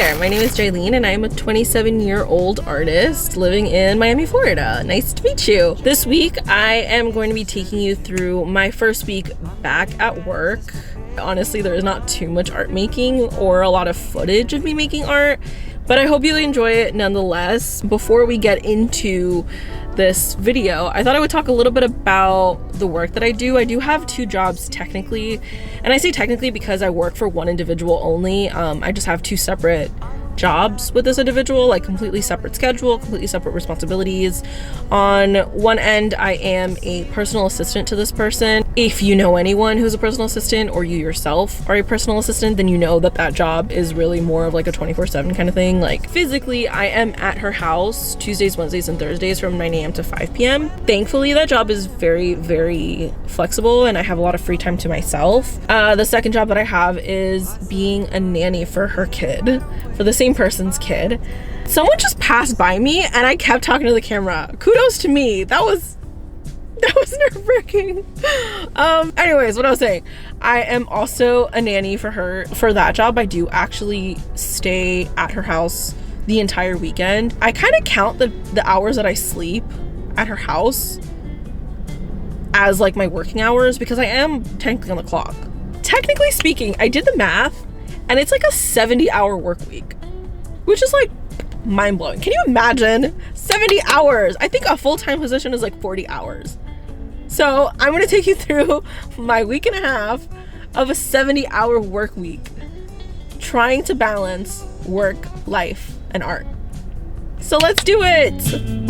there, my name is Jaylene and I am a 27-year-old artist living in Miami, Florida. Nice to meet you. This week I am going to be taking you through my first week back at work. Honestly, there is not too much art making or a lot of footage of me making art, but I hope you enjoy it nonetheless. Before we get into this video, I thought I would talk a little bit about the work that I do. I do have two jobs technically, and I say technically because I work for one individual only. I just have two separate jobs with this individual, like completely separate schedule, completely separate responsibilities. On one end, I am a personal assistant to this person. If you know anyone who's a personal assistant, or you yourself are a personal assistant, then you know that that job is really more of like a 24/7 kind of thing. Like physically, I am at her house Tuesdays, Wednesdays, and Thursdays from 9 a.m. to 5 p.m. Thankfully, that job is very, very flexible and I have a lot of free time to myself. The second job that I have is being a nanny for her kid, for the same person's kid. Someone just passed by me and I kept talking to the camera. Kudos to me. That was nerve-wracking. Anyways, what I was saying, I am also a nanny for her. For that job, I do actually stay at her house the entire weekend. I kind of count the hours that I sleep at her house as like my working hours because I am technically on the clock. Technically speaking, I did the math and it's like a 70-hour work week, which is like mind-blowing. Can you imagine 70 hours? I think a full-time position is like 40 hours. So I'm going to take you through my week and a half of a 70-hour work week, trying to balance work, life, and art. So let's do it.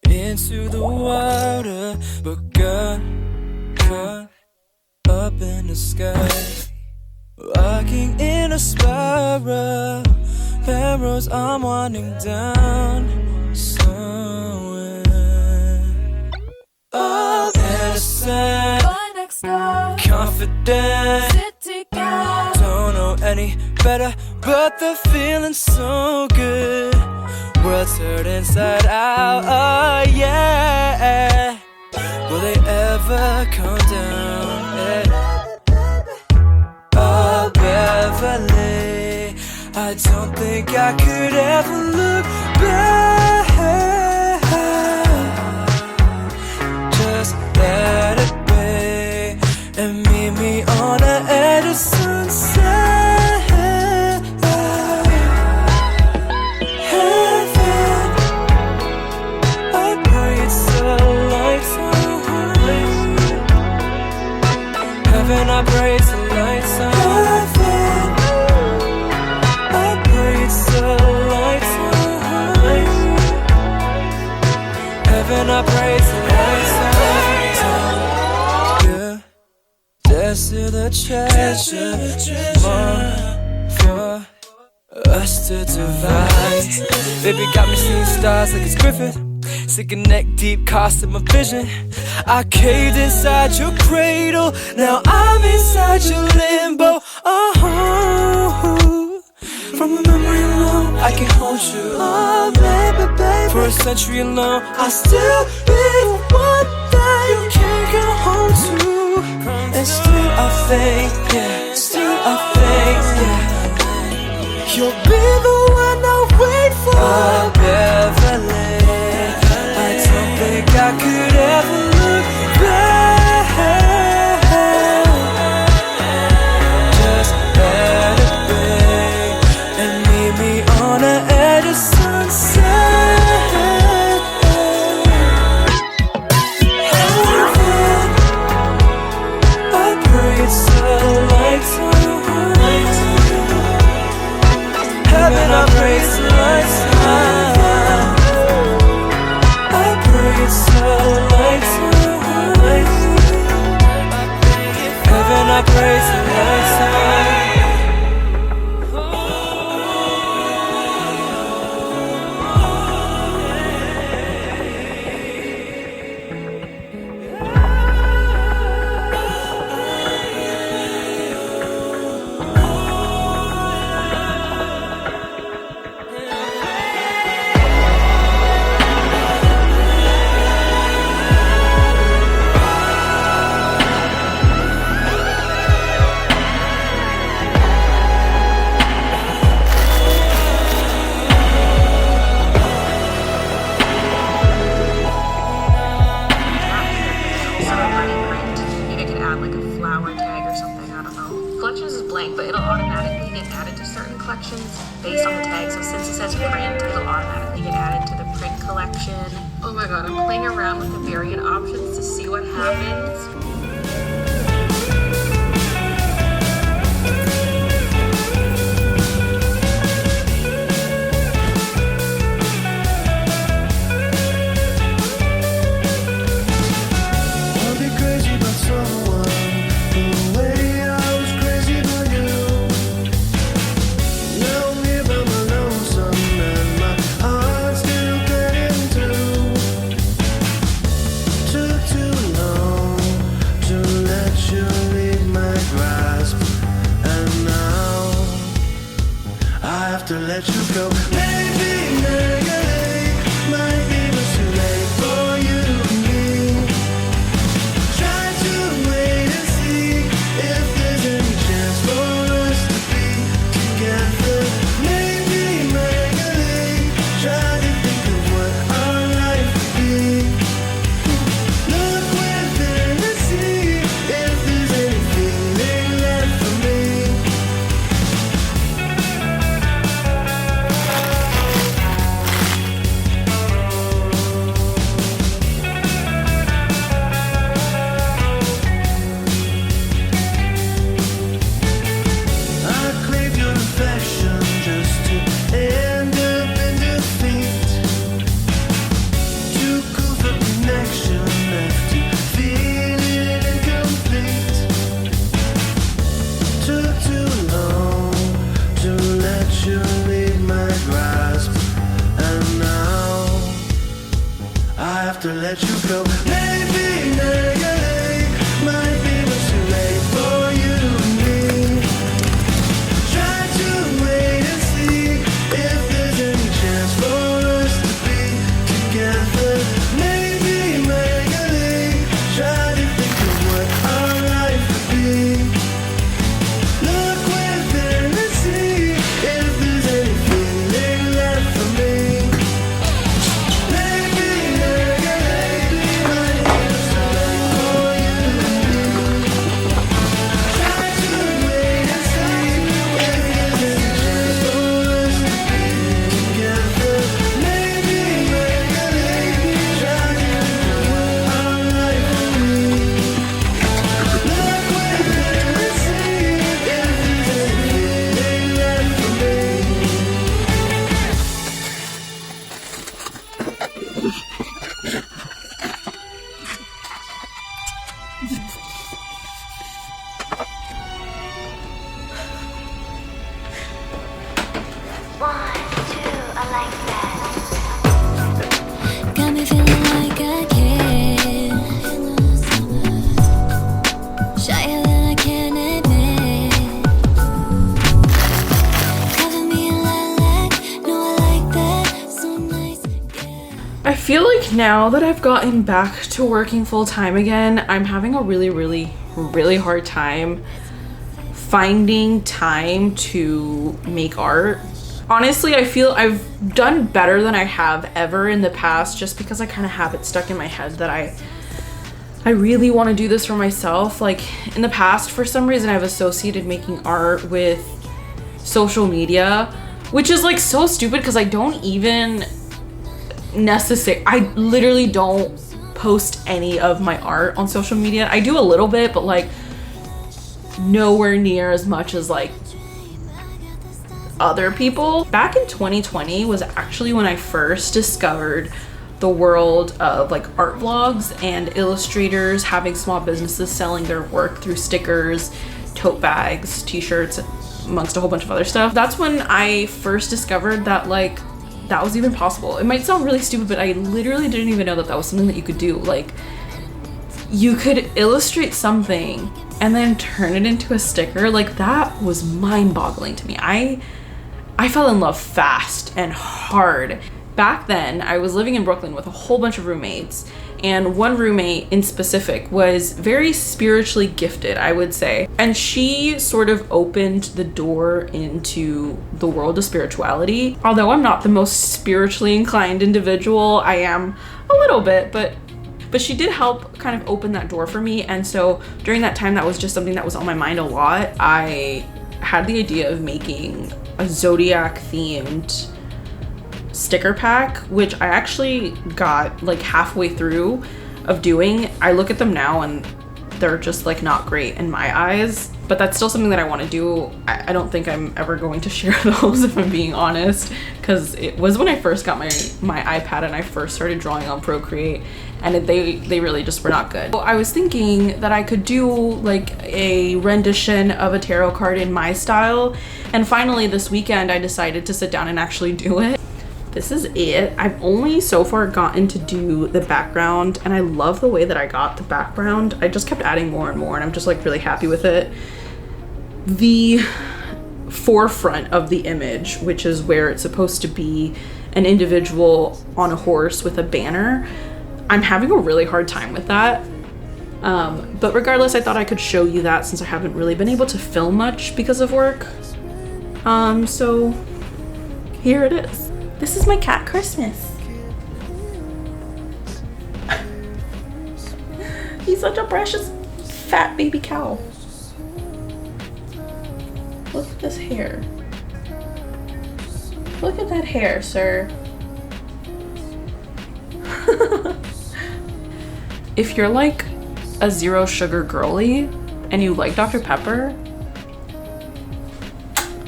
Into the water, but got caught up in the sky, walking in a spiral, barrels I'm winding down somewhere. Oh, innocent, confident, don't know any better, but the feeling's so good. World's turned inside out, oh yeah. Will they ever come down? Yeah. Oh, Beverly, I don't think I could ever look back. Just let it be and meet me on the edge of sunset. I pray it's a lights on. I pray it's a lights on. Heaven, I pray it's a lights on. Yeah, that's to the treasure. More for us to divide. Baby got me seeing stars like it's Griffith. Sick and neck deep, cost of my vision. I caved inside your cradle. Now I'm inside your limbo. Oh, from a memory alone, I can hold you. Oh, baby, baby. For a century alone, I still live one that you can't go home to. And still I think, yeah, still I think, yeah, you'll be the one I wait for. Oh, Beverly, I don't think I could ever look back. Just let it rain and meet me on the edge of sunset. Heaven, I pray it's a lifetime. I pray it's a lifetime. Heaven, I pray it's a lifetime. Collections is blank, but it'll automatically get added to certain collections based on the tag. So since it says print, it'll automatically get added to the print collection. Oh my god, I'm playing around with the variant options to see what happens. To let you go, maybe, might be much too late for you and me. Try to wait and see if there's any chance for us to be together. Maybe, try to think of what our life would be. Look within and see if there's any feeling left for me. To let you go, maybe, might be much too late for you and me. Try to wait and see if there's any chance for us to be together. Maybe, try to think of what our life would be. Look within and see if there's any feeling left for me. Maybe, I feel like now that I've gotten back to working full time again, I'm having a really hard time finding time to make art. Honestly, I feel I've done better than I have ever in the past, just because I kind of have it stuck in my head that I really want to do this for myself. Like in the past, for some reason, I've associated making art with social media, which is like so stupid because I don't even I literally don't post any of my art on social media. I do a little bit, but like nowhere near as much as like other people. Back in 2020 was actually when I first discovered the world of like art vlogs and illustrators having small businesses selling their work through stickers, tote bags, t-shirts, amongst a whole bunch of other stuff. That's when I first discovered that like that was even possible. It might sound really stupid, but I literally didn't even know that that was something that you could do. Like you could illustrate something and then turn it into a sticker. Like that was mind-boggling to me. I fell in love fast and hard. Back then, I was living in Brooklyn with a whole bunch of roommates, and one roommate in specific was very spiritually gifted, I would say. And she sort of opened the door into the world of spirituality. Although I'm not the most spiritually inclined individual, I am a little bit, but she did help kind of open that door for me. And so during that time, that was just something that was on my mind a lot. I had the idea of making a zodiac themed sticker pack, which I actually got like halfway through of doing. I look at them now and they're just like not great in my eyes, but that's still something that I want to do. I don't think I'm ever going to share those, if I'm being honest, because it was when I first got my iPad and I first started drawing on Procreate, and they really just were not good. So I was thinking that I could do like a rendition of a tarot card in my style, and finally this weekend I decided to sit down and actually do it. This is it. I've only so far gotten to do the background, and I love the way that I got the background. I just kept adding more and more, and I'm just like really happy with it. The forefront of the image, which is where it's supposed to be an individual on a horse with a banner, I'm having a really hard time with that. But regardless, I thought I could show you that since I haven't really been able to film much because of work. So here it is. This is my cat Christmas. He's such a precious fat baby cow. Look at this hair. Look at that hair, sir. If you're like a zero sugar girly and you like Dr. Pepper,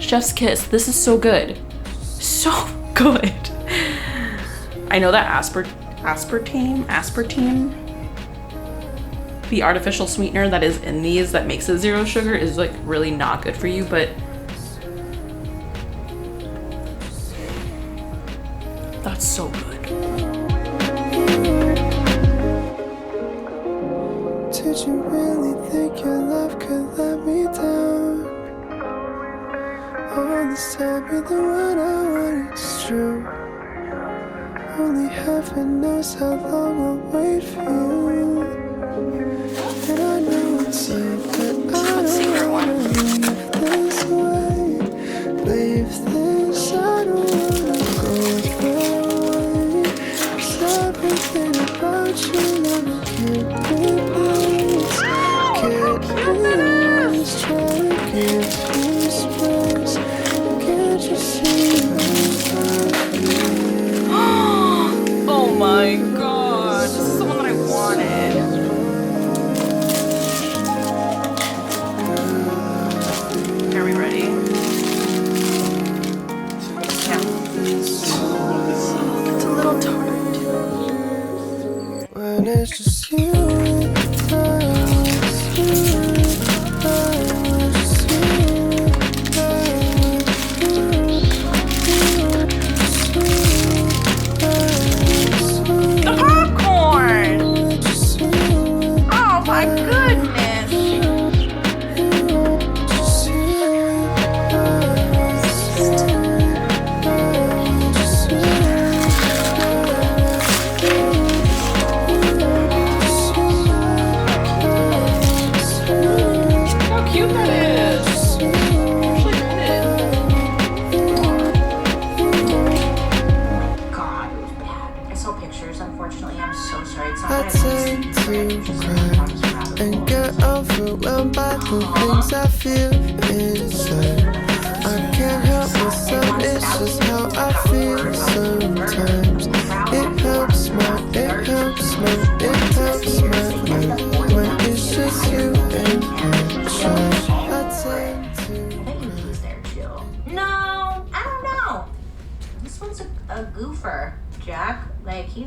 chef's kiss. This is so good. So good. I know that aspartame, the artificial sweetener that is in these that makes it zero sugar, is like really not good for you, but that's so good. Did you really think your love could let me down? All this time you're the one I want, it's true. Only heaven knows how long I'll wait for you. And I know it's you, but I don't wanna leave this way. Leave this, I don't wanna go that way. 'Cause everything about you never keep me please. Can't lose, try to give you space. Can't you see Oh my god, this is the one that I wanted. Are we ready? Yeah. It's a little tart. when it's just you and The popcorn! Oh my goodness! to cry and get overwhelmed by the things I feel inside. I can't help myself, it's just how I feel sometimes. It helps my when it's just you and I tend to cry. No, I don't know. This one's a goofer, Jack. Like, he's